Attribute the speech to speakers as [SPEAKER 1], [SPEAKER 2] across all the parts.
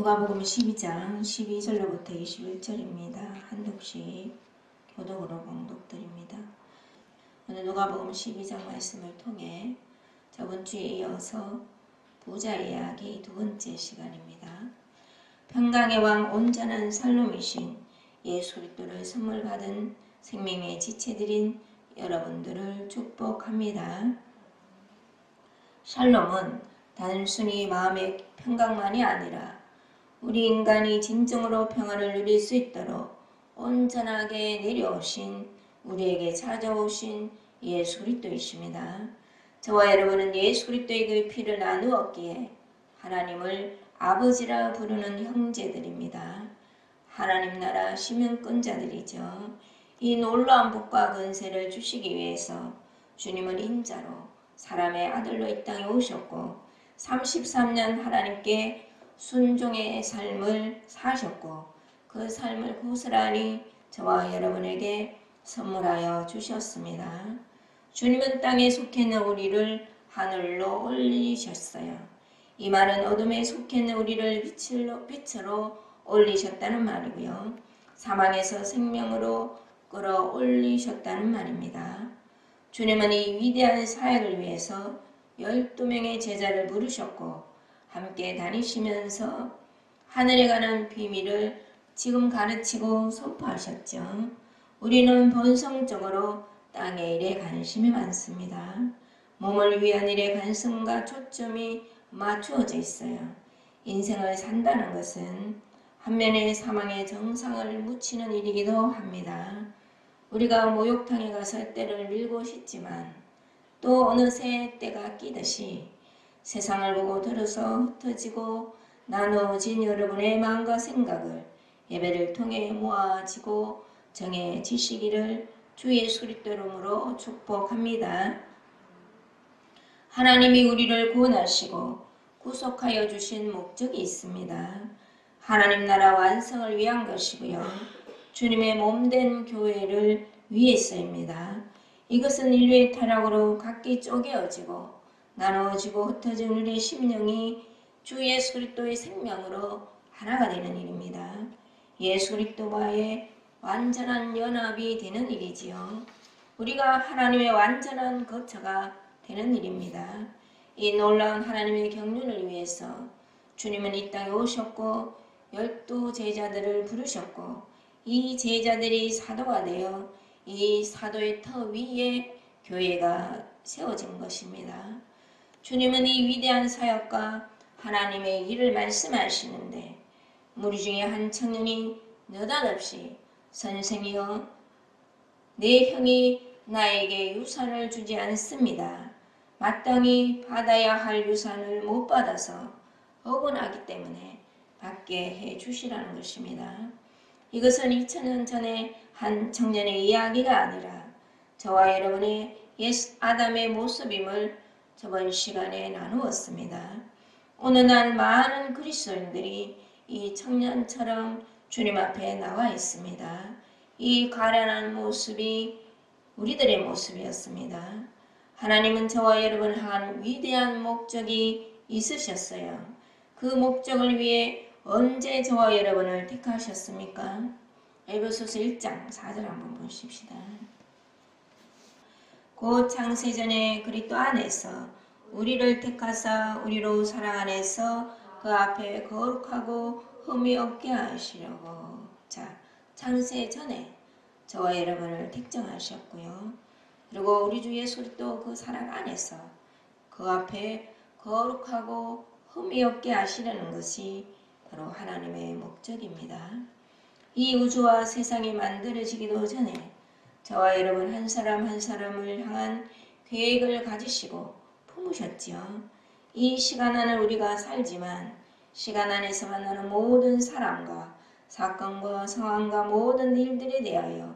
[SPEAKER 1] 누가복음 12장 12절로부터 21절입니다. 한 독씩 교독으로 봉독드립니다. 오늘 누가복음 12장 말씀을 통해 저번 주에 이어서 부자 이야기 두 번째 시간입니다. 평강의 왕 온전한 살롬이신 예수 그리스도를 선물 받은 생명의 지체들인 여러분들을 축복합니다. 샬롬은 단순히 마음의 평강만이 아니라 우리 인간이 진정으로 평안을 누릴 수 있도록 온전하게 내려오신 우리에게 찾아오신 예수 그리스도이십니다. 저와 여러분은 예수 그리스도의 그 피를 나누었기에 하나님을 아버지라 부르는 형제들입니다. 하나님 나라 시민권자들이죠. 이 놀라운 복과 권세를 주시기 위해서 주님은 인자로 사람의 아들로 이 땅에 오셨고 33년 하나님께 순종의 삶을 사셨고 그 삶을 고스란히 저와 여러분에게 선물하여 주셨습니다. 주님은 땅에 속해 있는 우리를 하늘로 올리셨어요. 이 말은 어둠에 속해 있는 우리를 빛으로 올리셨다는 말이고요. 사망에서 생명으로 끌어올리셨다는 말입니다. 주님은 이 위대한 사역을 위해서 12명의 제자를 부르셨고 함께 다니시면서 하늘에 가는 비밀을 지금 가르치고 선포하셨죠. 우리는 본성적으로 땅의 일에 관심이 많습니다. 몸을 위한 일에 관심과 초점이 맞추어져 있어요. 인생을 산다는 것은 한면에 사망의 정상을 묻히는 일이기도 합니다. 우리가 목욕탕에 가서 때를 밀고 싶지만 또 어느새 때가 끼듯이 세상을 보고 들어서 흩어지고 나누어진 여러분의 마음과 생각을 예배를 통해 모아지고 정해지시기를 주 예수 그리스도 이름으로 축복합니다. 하나님이 우리를 구원하시고 구속하여 주신 목적이 있습니다. 하나님 나라 완성을 위한 것이고요. 주님의 몸된 교회를 위해서입니다. 이것은 인류의 타락으로 각기 쪼개어지고 나누어지고 흩어진 우리의 심령이 주 예수 그리스도의 생명으로 하나가 되는 일입니다. 예수 그리스도와의 완전한 연합이 되는 일이지요. 우리가 하나님의 완전한 거처가 되는 일입니다. 이 놀라운 하나님의 경륜을 위해서 주님은 이 땅에 오셨고 12 제자들을 부르셨고 이 제자들이 사도가 되어 이 사도의 터 위에 교회가 세워진 것입니다. 주님은 이 위대한 사역과 하나님의 일을 말씀하시는데 무리 중에 한 청년이 느닷없이 선생이여 내 형이 나에게 유산을 주지 않습니다. 마땅히 받아야 할 유산을 못 받아서 억울하기 때문에 받게 해 주시라는 것입니다. 이것은 2000년 전에 한 청년의 이야기가 아니라 저와 여러분의 옛 아담의 모습임을 저번 시간에 나누었습니다. 어느 날 많은 그리스도인들이 이 청년처럼 주님 앞에 나와 있습니다. 이 가련한 모습이 우리들의 모습이었습니다. 하나님은 저와 여러분을 향한 위대한 목적이 있으셨어요. 그 목적을 위해 언제 저와 여러분을 택하셨습니까? 에베소서 1장 4절 한번 보십시다. 곧 창세전에 그리스도 안에서 우리를 택하사 우리로 사랑 안에서 그 앞에 거룩하고 흠이 없게 하시려고. 자, 창세전에 저와 여러분을 택정하셨고요. 그리고 우리 주 예수 그리스도 그 사랑 안에서 그 앞에 거룩하고 흠이 없게 하시려는 것이 바로 하나님의 목적입니다. 이 우주와 세상이 만들어지기도 전에 저와 여러분 한 사람 한 사람을 향한 계획을 가지시고 품으셨지요. 이 시간 안에 우리가 살지만 시간 안에서 만나는 모든 사람과 사건과 상황과 모든 일들에 대하여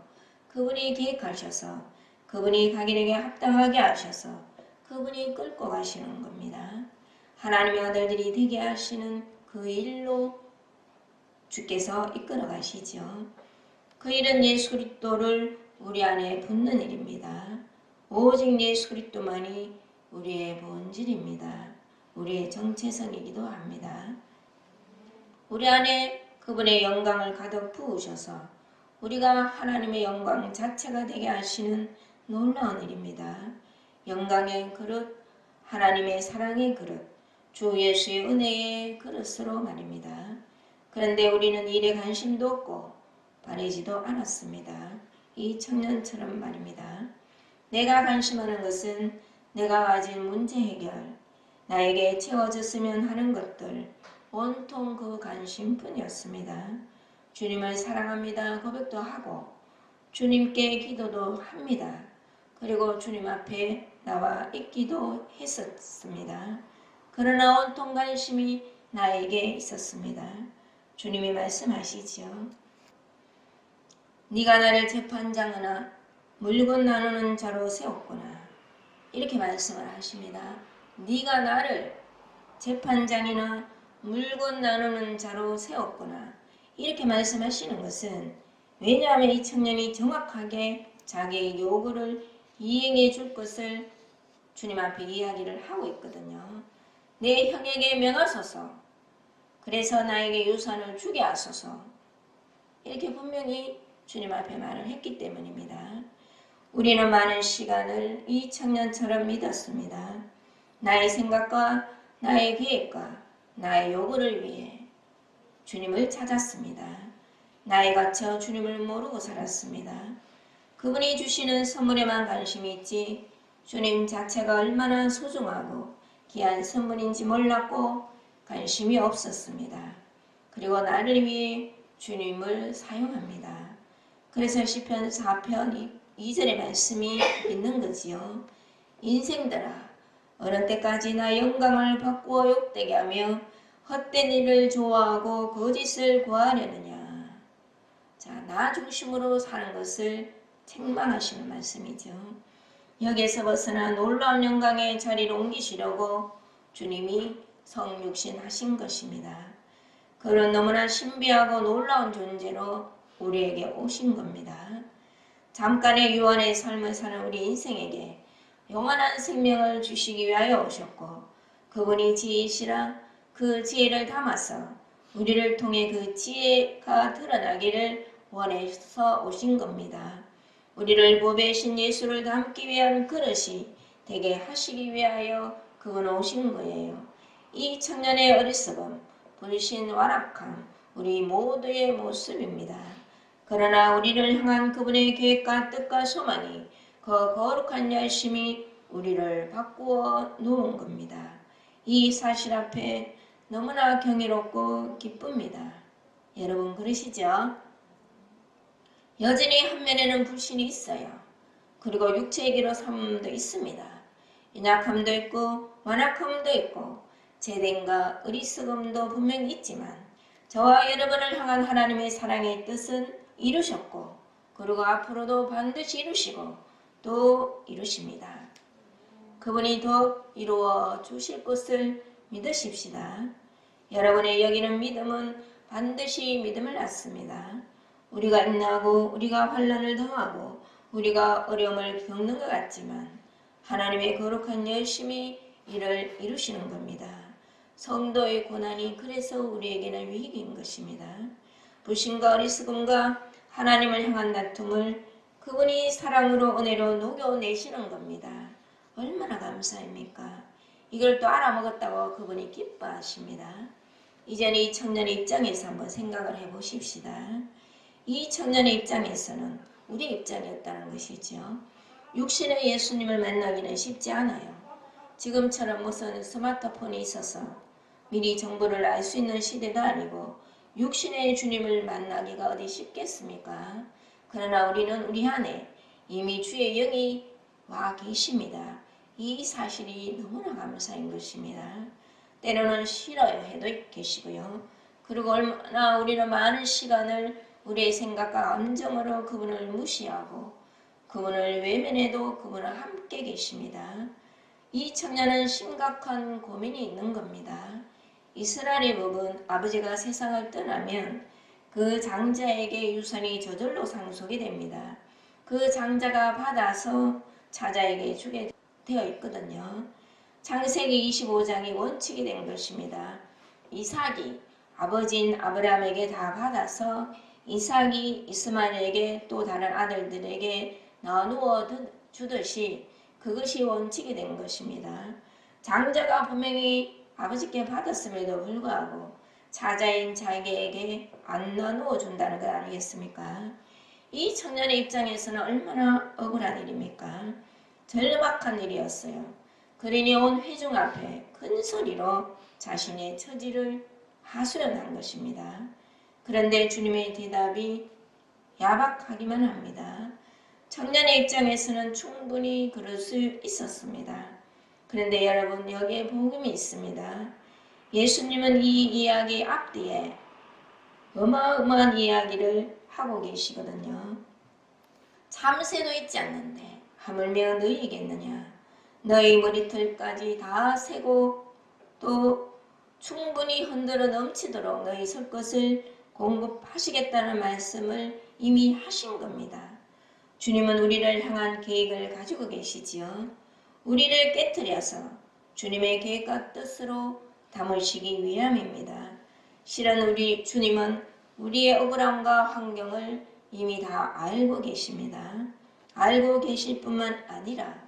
[SPEAKER 1] 그분이 계획하셔서 그분이 가길에게 합당하게 하셔서 그분이 끌고 가시는 겁니다. 하나님의 아들들이 되게 하시는 그 일로 주께서 이끌어 가시죠. 그 일은 예수 그리스도를 우리 안에 붓는 일입니다. 오직 예수 그리스도만이 우리의 본질입니다. 우리의 정체성이기도 합니다. 우리 안에 그분의 영광을 가득 부으셔서 우리가 하나님의 영광 자체가 되게 하시는 놀라운 일입니다. 영광의 그릇, 하나님의 사랑의 그릇, 주 예수의 은혜의 그릇으로 말입니다. 그런데 우리는 일에 관심도 없고 바라지도 않았습니다. 이 청년처럼 말입니다. 내가 관심하는 것은 내가 가진 문제 해결, 나에게 채워졌으면 하는 것들, 온통 그 관심뿐이었습니다. 주님을 사랑합니다 고백도 하고 주님께 기도도 합니다. 그리고 주님 앞에 나와 있기도 했었습니다. 그러나 온통 관심이 나에게 있었습니다. 주님이 말씀하시지요. 네가 나를 재판장이나 물건 나누는 자로 세웠구나. 이렇게 말씀을 하십니다. 네가 나를 재판장이나 물건 나누는 자로 세웠구나. 이렇게 말씀하시는 것은 왜냐하면 이 청년이 정확하게 자기의 요구를 이행해 줄 것을 주님 앞에 이야기를 하고 있거든요. 내 형에게 명하소서. 그래서 나에게 유산을 주게 하소서. 이렇게 분명히 주님 앞에 말을 했기 때문입니다. 우리는 많은 시간을 이 청년처럼 믿었습니다. 나의 생각과 나의 계획과 나의 요구를 위해 주님을 찾았습니다. 나에 갇혀 주님을 모르고 살았습니다. 그분이 주시는 선물에만 관심이 있지 주님 자체가 얼마나 소중하고 귀한 선물인지 몰랐고 관심이 없었습니다. 그리고 나를 위해 주님을 사용합니다. 그래서 시편 4편 2절의 말씀이 있는 거지요. 인생들아 어느 때까지나 영광을 바꾸어 욕되게 하며 헛된 일을 좋아하고 거짓을 구하려느냐. 자, 나 중심으로 사는 것을 책망하시는 말씀이죠. 여기에서 벗어나 놀라운 영광의 자리로 옮기시려고 주님이 성육신 하신 것입니다. 그런 너무나 신비하고 놀라운 존재로 우리에게 오신 겁니다. 잠깐의 유한의 삶을 사는 우리 인생에게 영원한 생명을 주시기 위하여 오셨고 그분이 지혜이시라 그 지혜를 담아서 우리를 통해 그 지혜가 드러나기를 원해서 오신 겁니다. 우리를 보배신 예수를 담기 위한 그릇이 되게 하시기 위하여 그분 오신 거예요. 이 청년의 어리석음, 불신, 완악함, 우리 모두의 모습입니다. 그러나 우리를 향한 그분의 계획과 뜻과 소망이 그 거룩한 열심이 우리를 바꾸어 놓은 겁니다. 이 사실 앞에 너무나 경이롭고 기쁩니다. 여러분 그러시죠? 여전히 한면에는 불신이 있어요. 그리고 육체이기로 삼음도 있습니다. 연약함도 있고 완악함도 있고 재den과 어리석음도 분명히 있지만 저와 여러분을 향한 하나님의 사랑의 뜻은 이루셨고 그리고 앞으로도 반드시 이루시고 또 이루십니다. 그분이 더 이루어 주실 것을 믿으십시다. 여러분의 여기는 믿음은 반드시 믿음을 낳습니다. 우리가 인내하고 우리가 환난을 당하고 우리가 어려움을 겪는 것 같지만 하나님의 거룩한 열심이 이를 이루시는 겁니다. 성도의 고난이 그래서 우리에게는 위기인 것입니다. 불신과 어리석음과 하나님을 향한 다툼을 그분이 사랑으로 은혜로 녹여내시는 겁니다. 얼마나 감사합니까? 이걸 또 알아먹었다고 그분이 기뻐하십니다. 이제는 이 청년의 입장에서 한번 생각을 해보십시다. 이 청년의 입장에서는 우리 입장이었다는 것이죠. 육신의 예수님을 만나기는 쉽지 않아요. 지금처럼 무슨 스마트폰이 있어서 미리 정보를 알 수 있는 시대도 아니고 육신의 주님을 만나기가 어디 쉽겠습니까? 그러나 우리는 우리 안에 이미 주의 영이 와 계십니다. 이 사실이 너무나 감사한 것입니다. 때로는 싫어요 해도 계시고요. 그리고 얼마나 우리는 많은 시간을 우리의 생각과 감정으로 그분을 무시하고 그분을 외면해도 그분은 함께 계십니다. 이 청년은 심각한 고민이 있는 겁니다. 이스라엘의 법은 아버지가 세상을 떠나면 그 장자에게 유산이 저절로 상속이 됩니다. 그 장자가 받아서 자자에게 주게 되어 있거든요. 창세기 25장이 원칙이 된 것입니다. 이삭이 아버지인 아브라함에게 다 받아서 이삭이 이스마엘에게 또 다른 아들들에게 나누어 주듯이 그것이 원칙이 된 것입니다. 장자가 분명히 아버지께 받았음에도 불구하고 차자인 자기에게 안 나누어 준다는 것 아니겠습니까? 이 청년의 입장에서는 얼마나 억울한 일입니까? 절박한 일이었어요. 그러니 온 회중 앞에 큰 소리로 자신의 처지를 하소연한 것입니다. 그런데 주님의 대답이 야박하기만 합니다. 청년의 입장에서는 충분히 그럴 수 있었습니다. 그런데 여러분, 여기에 복음이 있습니다. 예수님은 이 이야기 앞뒤에 어마어마한 이야기를 하고 계시거든요. 참새도 있지 않는데 하물며 너희겠느냐? 너희 머리털까지 다 세고 또 충분히 흔들어 넘치도록 너희 설 것을 공급하시겠다는 말씀을 이미 하신 겁니다. 주님은 우리를 향한 계획을 가지고 계시지요. 우리를 깨트려서 주님의 계획과 뜻으로 담으시기 위함입니다. 실은 우리 주님은 우리의 억울함과 환경을 이미 다 알고 계십니다. 알고 계실 뿐만 아니라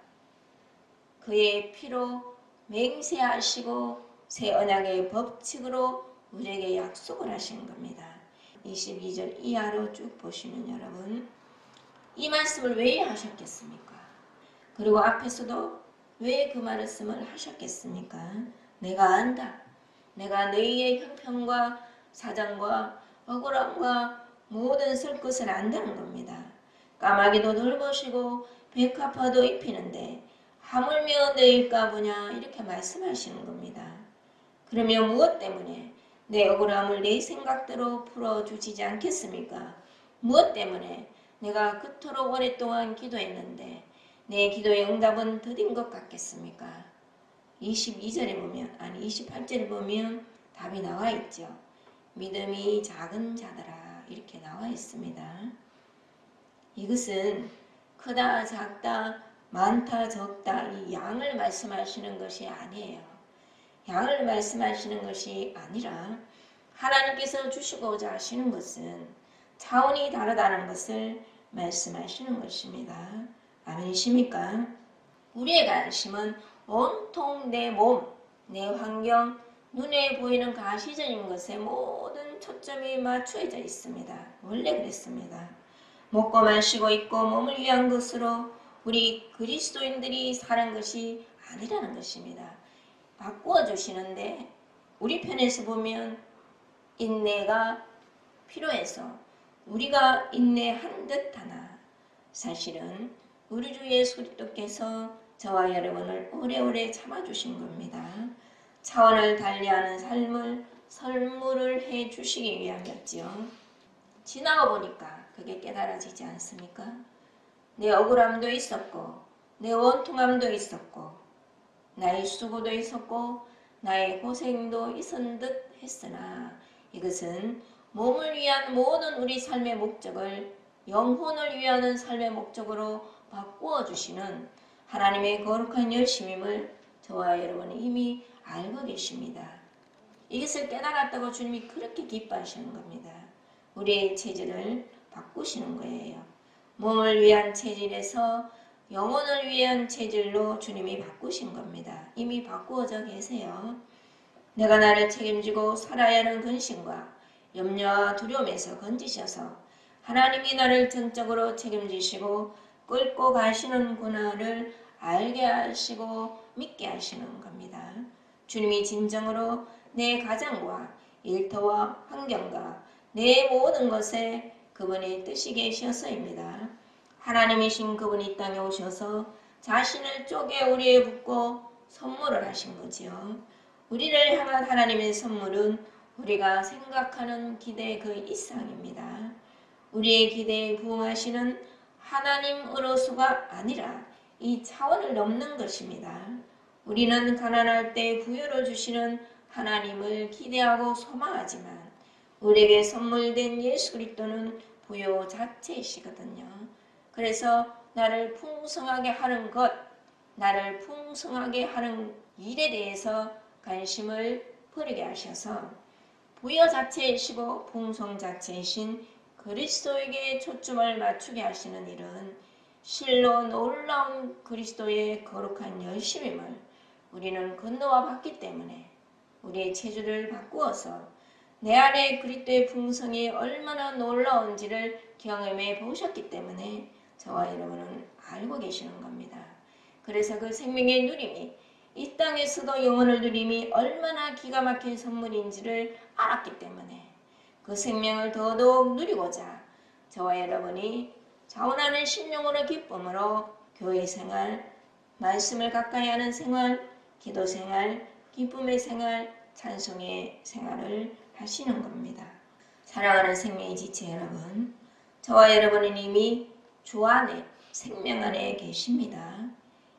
[SPEAKER 1] 그의 피로 맹세하시고 새 언약의 법칙으로 우리에게 약속을 하신 겁니다. 22절 이하로 쭉 보시면 여러분, 이 말씀을 왜 하셨겠습니까? 그리고 앞에서도 왜 그 말씀을 하셨겠습니까? 내가 안다. 내가 너희의 형편과 사정과 억울함과 모든 쓸 것을 안다는 겁니다. 까마귀도 돌보시고 백합화도 입히는데 하물며 너희일까 보냐, 이렇게 말씀하시는 겁니다. 그러면 무엇 때문에 내 억울함을 내 생각대로 풀어주시지 않겠습니까? 무엇 때문에 내가 그토록 오랫동안 기도했는데 내 기도의 응답은 더딘 것 같겠습니까? 22절에 보면, 아니 28절에 보면 답이 나와 있죠. 믿음이 작은 자들아, 이렇게 나와 있습니다. 이것은 크다 작다 많다 적다 이 양을 말씀하시는 것이 아니에요. 양을 말씀하시는 것이 아니라 하나님께서 주시고자 하시는 것은 차원이 다르다는 것을 말씀하시는 것입니다. 아멘이십니까? 우리의 관심은 온통 내 몸, 내 환경, 눈에 보이는 가시적인 것에 모든 초점이 맞춰져 있습니다. 원래 그랬습니다. 먹고 마시고 있고 몸을 위한 것으로 우리 그리스도인들이 사는 것이 아니라는 것입니다. 바꾸어 주시는데 우리 편에서 보면 인내가 필요해서 우리가 인내한 듯하나 사실은 우리 주 예수 그리스도께서 저와 여러분을 오래오래 참아주신 겁니다. 차원을 달리하는 삶을 선물을 해주시기 위함이었지요. 지나고 보니까 그게 깨달아지지 않습니까? 내 억울함도 있었고 내 원통함도 있었고 나의 수고도 있었고 나의 고생도 있은 듯 했으나 이것은 몸을 위한 모든 우리 삶의 목적을 영혼을 위하는 삶의 목적으로 바꾸어 주시는 하나님의 거룩한 열심임을 저와 여러분은 이미 알고 계십니다. 이것을 깨달았다고 주님이 그렇게 기뻐하시는 겁니다. 우리의 체질을 바꾸시는 거예요. 몸을 위한 체질에서 영혼을 위한 체질로 주님이 바꾸신 겁니다. 이미 바꾸어져 계세요. 내가 나를 책임지고 살아야 하는 근심과 염려와 두려움에서 건지셔서 하나님이 나를 전적으로 책임지시고 끌고 가시는구나를 알게 하시고 믿게 하시는 겁니다. 주님이 진정으로 내 가정과 일터와 환경과 내 모든 것에 그분의 뜻이 계셔서입니다. 하나님이신 그분이 이 땅에 오셔서 자신을 쪼개 우리에 붓고 선물을 하신 거지요. 우리를 향한 하나님의 선물은 우리가 생각하는 기대 그 이상입니다. 우리의 기대에 부응하시는 하나님으로서가 아니라 이 차원을 넘는 것입니다. 우리는 가난할 때 부여를 주시는 하나님을 기대하고 소망하지만 우리에게 선물된 예수 그리스도는 부여 자체이시거든요. 그래서 나를 풍성하게 하는 것, 나를 풍성하게 하는 일에 대해서 관심을 버리게 하셔서 부여 자체이시고 풍성 자체이신 그리스도에게 초점을 맞추게 하시는 일은 실로 놀라운 그리스도의 거룩한 열심임을 우리는 건너와 봤기 때문에 우리의 체질을 바꾸어서 내 안에 그리스도의 풍성이 얼마나 놀라운지를 경험해 보셨기 때문에 저와 여러분은 알고 계시는 겁니다. 그래서 그 생명의 누림이 이 땅에서도 영원을 누림이 얼마나 기가 막힌 선물인지를 알았기 때문에 그 생명을 더더욱 누리고자 저와 여러분이 자원하는 신령으로 기쁨으로 교회 생활, 말씀을 가까이 하는 생활, 기도 생활, 기쁨의 생활, 찬송의 생활을 하시는 겁니다. 사랑하는 생명의 지체 여러분, 저와 여러분은 이미 주 안에 생명 안에 계십니다.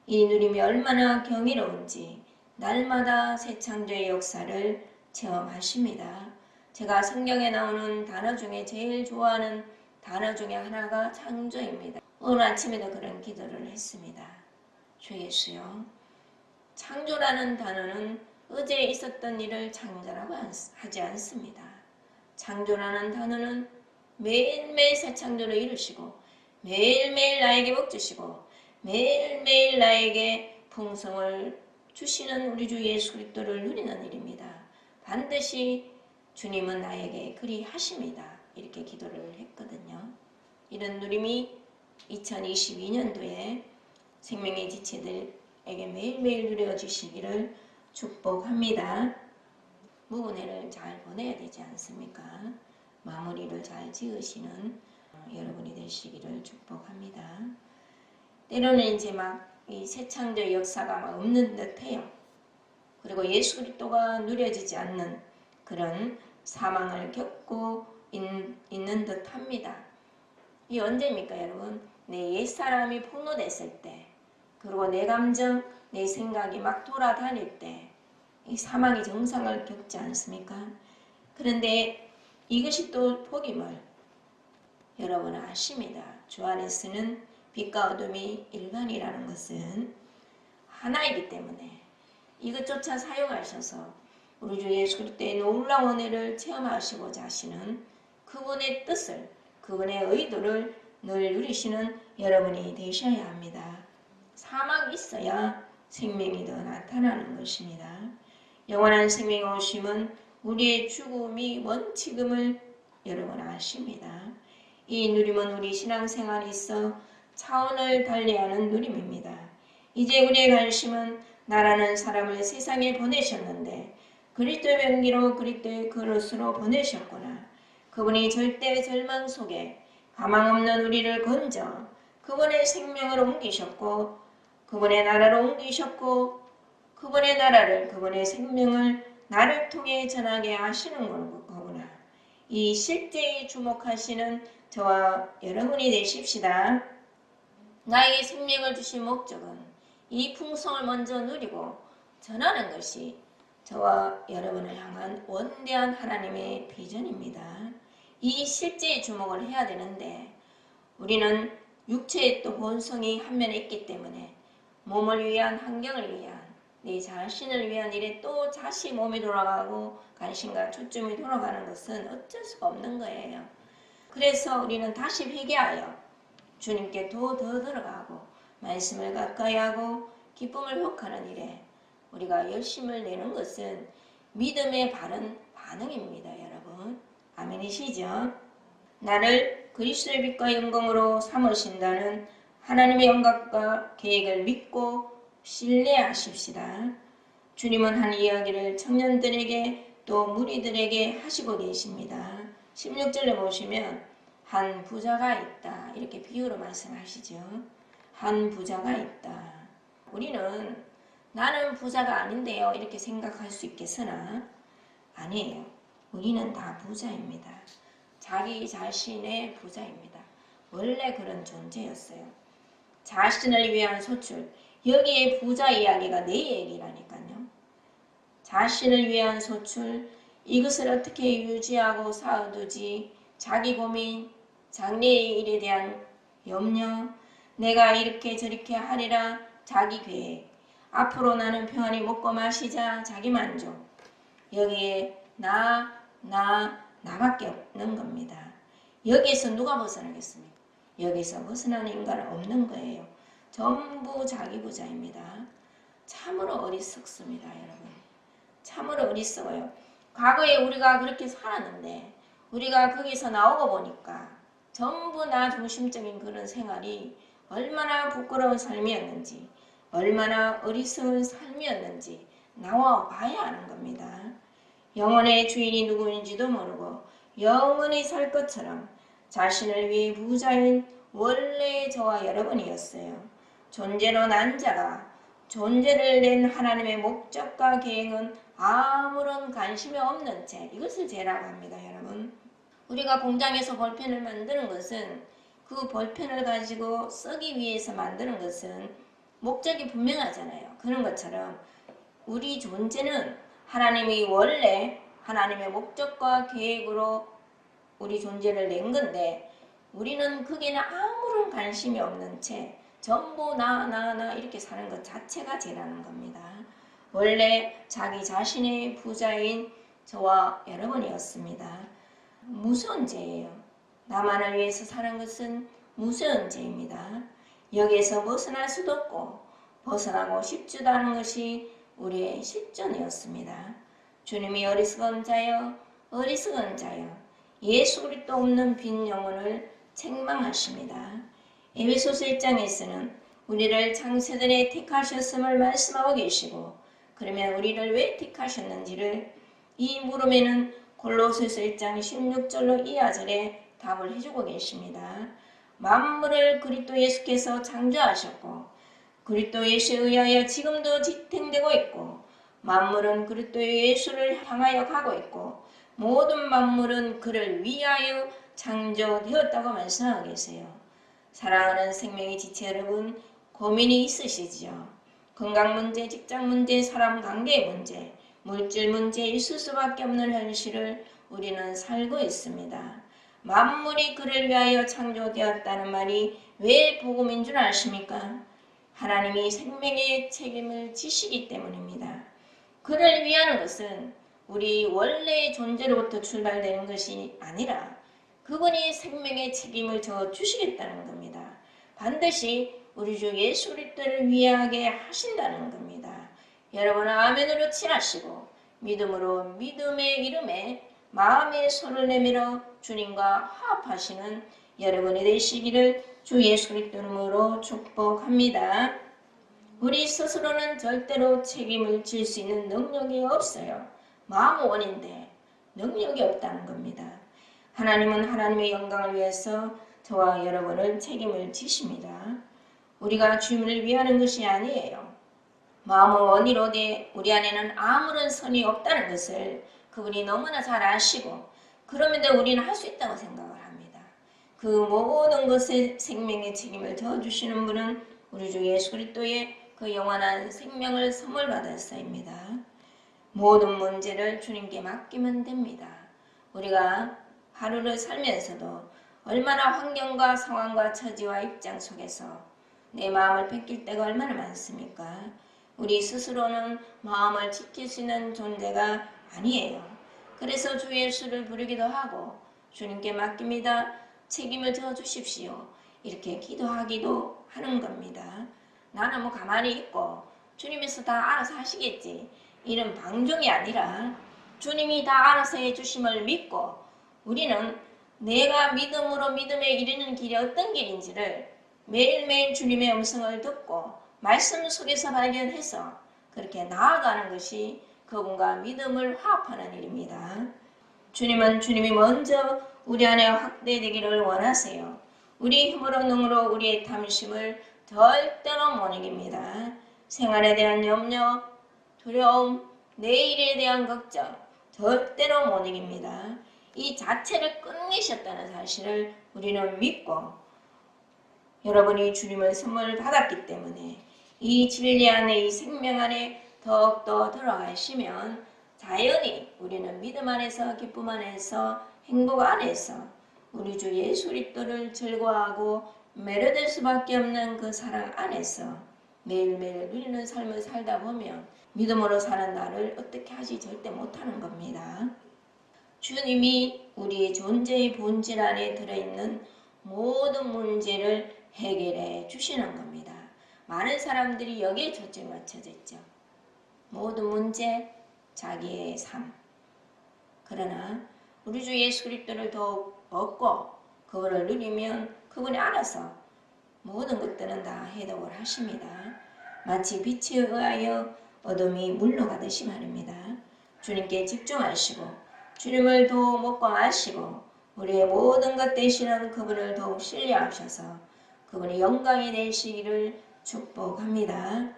[SPEAKER 1] 이 누림이 얼마나 경이로운지 날마다 새 창조의 역사를 체험하십니다. 제가 성경에 나오는 단어 중에 제일 좋아하는 단어 중에 하나가 창조입니다. 오늘 아침에도 그런 기도를 했습니다. 주 예수여, 창조라는 단어는 어제 있었던 일을 창조라고 하지 않습니다. 창조라는 단어는 매일매일 새 창조를 이루시고 매일매일 나에게 복 주시고 매일매일 나에게 풍성을 주시는 우리 주 예수 그리스도를 누리는 일입니다. 반드시 주님은 나에게 그리 하십니다. 이렇게 기도를 했거든요. 이런 누림이 2022년도에 생명의 지체들에게 매일매일 누려지시기를 축복합니다. 무은혜를 잘 보내야 되지 않습니까? 마무리를 잘 지으시는 여러분이 되시기를 축복합니다. 때로는 이제 막 이 새창조의 역사가 막 없는 듯해요. 그리고 예수 그리스도가 누려지지 않는 그런 사망을 겪고 있는 듯합니다. 이 언제입니까, 여러분? 내 옛사람이 폭로됐을 때, 그리고 내 감정, 내 생각이 막 돌아다닐 때, 이 사망의 정상을 겪지 않습니까? 그런데 이것이 또 복임을 여러분은 아십니다. 주 안에서는 빛과 어둠이 일간이라는 것은 하나이기 때문에 이것조차 사용하셔서 우리 주 예수 그리스도의 놀라운 은혜를 체험하시고자 하시는 그분의 뜻을, 그분의 의도를 늘 누리시는 여러분이 되셔야 합니다. 사망이 있어야 생명이 더 나타나는 것입니다. 영원한 생명이 오심은 우리의 죽음이 원칙임을 여러분 아십니다. 이 누림은 우리 신앙생활에 있어 차원을 달리하는 누림입니다. 이제 우리의 관심은 나라는 사람을 세상에 보내셨는데 그리스도의 병기로 그리스도의 그릇으로 보내셨구나. 그분이 절대 절망 속에 가망 없는 우리를 건져 그분의 생명을 옮기셨고 그분의 나라로 옮기셨고 그분의 나라를 그분의 생명을 나를 통해 전하게 하시는 거구나. 이 실제에 주목하시는 저와 여러분이 되십시다. 나에게 생명을 주신 목적은 이 풍성을 먼저 누리고 전하는 것이 저와 여러분을 향한 원대한 하나님의 비전입니다. 이 실제에 주목을 해야 되는데 우리는 육체의 또 본성이 한 면에 있기 때문에 몸을 위한, 환경을 위한, 내 자신을 위한 일에 또 다시 몸이 돌아가고 관심과 초점이 돌아가는 것은 어쩔 수가 없는 거예요. 그래서 우리는 다시 회개하여 주님께 더 들어가고 말씀을 가까이 하고 기쁨을 회복하는 일에 우리가 열심을 내는 것은 믿음의 바른 반응입니다. 여러분 아멘이시죠? 나를 그리스도의 빛과 영광으로 삼으신다는 하나님의 영광과 계획을 믿고 신뢰하십시다. 주님은 한 이야기를 청년들에게 또 무리들에게 하시고 계십니다. 16절에 보시면 한 부자가 있다 이렇게 비유로 말씀하시죠. 한 부자가 있다. 우리는 나는 부자가 아닌데요 이렇게 생각할 수 있겠으나 아니에요. 우리는 다 부자입니다. 자기 자신의 부자입니다. 원래 그런 존재였어요. 자신을 위한 소출. 여기에 부자 이야기가 내 얘기라니까요. 자신을 위한 소출. 이것을 어떻게 유지하고 쌓아두지. 자기 고민. 장래의 일에 대한 염려. 내가 이렇게 저렇게 하리라. 자기 계획. 앞으로 나는 평안히 먹고 마시자. 자기 만족. 여기에 나 나밖에 없는 겁니다. 여기에서 누가 벗어나겠습니까? 여기서 벗어나는 인간은 없는 거예요. 전부 자기 부자입니다. 참으로 어리석습니다, 여러분. 참으로 어리석어요. 과거에 우리가 그렇게 살았는데 우리가 거기서 나오고 보니까 전부 나 중심적인 그런 생활이 얼마나 부끄러운 삶이었는지, 얼마나 어리석은 삶이었는지 나와 봐야 하는 겁니다. 영혼의 주인이 누구인지도 모르고 영원히 살 것처럼 자신을 위해 부자인 원래의 저와 여러분이었어요. 존재로 난 자가 존재를 낸 하나님의 목적과 계획은 아무런 관심이 없는 채, 이것을 죄라고 합니다, 여러분. 우리가 공장에서 볼펜을 만드는 것은 그 볼펜을 가지고 쓰기 위해서 만드는 것은 목적이 분명하잖아요. 그런 것처럼 우리 존재는 하나님이 원래 하나님의 목적과 계획으로 우리 존재를 낸 건데 우리는 거기에는 아무런 관심이 없는 채 전부 나 이렇게 사는 것 자체가 죄라는 겁니다. 원래 자기 자신의 부자인 저와 여러분이었습니다. 무서운 죄예요. 나만을 위해서 사는 것은 무서운 죄입니다. 여기에서 벗어날 수도 없고 벗어나고 싶지도 않은 것이 우리의 실존이었습니다. 주님이 어리석은 자여 어리석은 자여 예수 그리스도 없는 빈 영혼을 책망하십니다. 에베소서 1장에서는 우리를 창세전에 택하셨음을 말씀하고 계시고 그러면 우리를 왜 택하셨는지를 이 물음에는 골로새서 1장 16절로 이하절에 답을 해주고 계십니다. 만물을 그리스도 예수께서 창조하셨고 그리스도 예수에 의하여 지금도 지탱되고 있고 만물은 그리스도 예수를 향하여 가고 있고 모든 만물은 그를 위하여 창조되었다고 말씀하고 계세요. 사랑하는 생명의 지체 여러분, 고민이 있으시죠? 건강 문제, 직장 문제, 사람 관계 문제, 물질 문제 있을 수밖에 없는 현실을 우리는 살고 있습니다. 만물이 그를 위하여 창조되었다는 말이 왜 복음인 줄 아십니까? 하나님이 생명의 책임을 지시기 때문입니다. 그를 위하는 것은 우리 원래의 존재로부터 출발되는 것이 아니라 그분이 생명의 책임을 져 주시겠다는 겁니다. 반드시 우리 주 예수 그리스도를 위하게 하신다는 겁니다. 여러분은 아멘으로 칭하시고 믿음으로 믿음의 이름에 마음의 손을 내밀어 주님과 화합하시는 여러분이 되시기를 주 예수 그리스도 이름으로 축복합니다. 우리 스스로는 절대로 책임을 질 수 있는 능력이 없어요. 마음 원인데 능력이 없다는 겁니다. 하나님은 하나님의 영광을 위해서 저와 여러분을 책임을 지십니다. 우리가 주님을 위하는 것이 아니에요. 마음의 원의로 우리 안에는 아무런 선이 없다는 것을 그분이 너무나 잘 아시고 그럼에도 우리는 할 수 있다고 생각을 합니다. 그 모든 것에 생명의 책임을 져주시는 분은 우리 주 예수 그리스도의 그 영원한 생명을 선물 받았사입니다. 모든 문제를 주님께 맡기면 됩니다. 우리가 하루를 살면서도 얼마나 환경과 상황과 처지와 입장 속에서 내 마음을 뺏길 때가 얼마나 많습니까? 우리 스스로는 마음을 지킬 수 있는 존재가 아니에요. 그래서 주 예수를 부르기도 하고 주님께 맡깁니다. 책임을 져 주십시오. 이렇게 기도하기도 하는 겁니다. 나는 뭐 가만히 있고 주님께서 다 알아서 하시겠지. 이런 방종이 아니라 주님이 다 알아서 해주심을 믿고 우리는 내가 믿음으로 믿음에 이르는 길이 어떤 길인지를 매일매일 주님의 음성을 듣고 말씀 속에서 발견해서 그렇게 나아가는 것이 그분과 믿음을 화합하는 일입니다. 주님은 주님이 먼저 우리 안에 확대되기를 원하세요. 우리 힘으로 능으로 우리의 탐심을 절대로 못 이깁니다. 생활에 대한 염려, 두려움, 내일에 대한 걱정 절대로 못 이깁니다. 이 자체를 끝내셨다는 사실을 우리는 믿고 여러분이 주님의 선물을 받았기 때문에 이 진리 안에 이 생명 안에 더욱더 들어가시면 자연히 우리는 믿음 안에서 기쁨 안에서 행복 안에서 우리 주 예수 그리스도를 즐거워하고 매료될 수밖에 없는 그 사랑 안에서 매일매일 누리는 삶을 살다 보면 믿음으로 사는 나를 어떻게 하지 절대 못하는 겁니다. 주님이 우리 존재의 본질 안에 들어있는 모든 문제를 해결해 주시는 겁니다. 많은 사람들이 여기에 초점이 맞춰져 있죠. 모든 문제, 자기의 삶. 그러나 우리 주 예수 그리스도를 더욱 얻고 그분을 누리면 그분이 알아서 모든 것들은 다 해독을 하십니다. 마치 빛에 의하여 어둠이 물러가듯이 말입니다. 주님께 집중하시고 주님을 더욱 먹고 아시고 우리의 모든 것 되시는 그분을 더욱 신뢰하셔서 그분의 영광이 되시기를 축복합니다.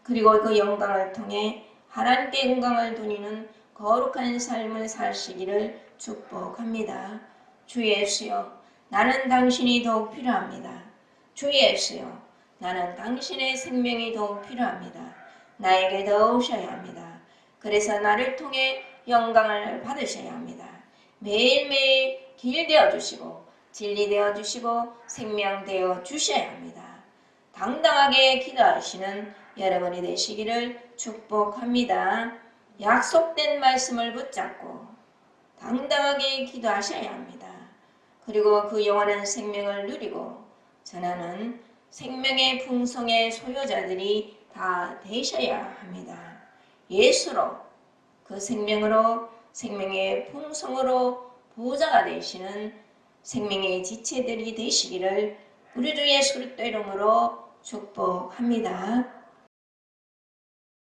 [SPEAKER 1] 그리고 그 영광을 통해 하나님께 영광을 돌리는 거룩한 삶을 사시기를 축복합니다. 주 예수여, 나는 당신이 더욱 필요합니다. 주 예수여, 나는 당신의 생명이 더욱 필요합니다. 나에게 더 오셔야 합니다. 그래서 나를 통해 영광을 받으셔야 합니다. 매일매일 길 되어주시고 진리 되어주시고 생명 되어주셔야 합니다. 당당하게 기도하시는 여러분이 되시기를 축복합니다. 약속된 말씀을 붙잡고 당당하게 기도하셔야 합니다. 그리고 그 영원한 생명을 누리고 전하는 생명의 풍성의 소유자들이 다 되셔야 합니다. 예수로 그 생명으로 생명의 풍성으로 보좌가 되시는 생명의 지체들이 되시기를 우리 주 예수 그리스도 이름으로 축복합니다.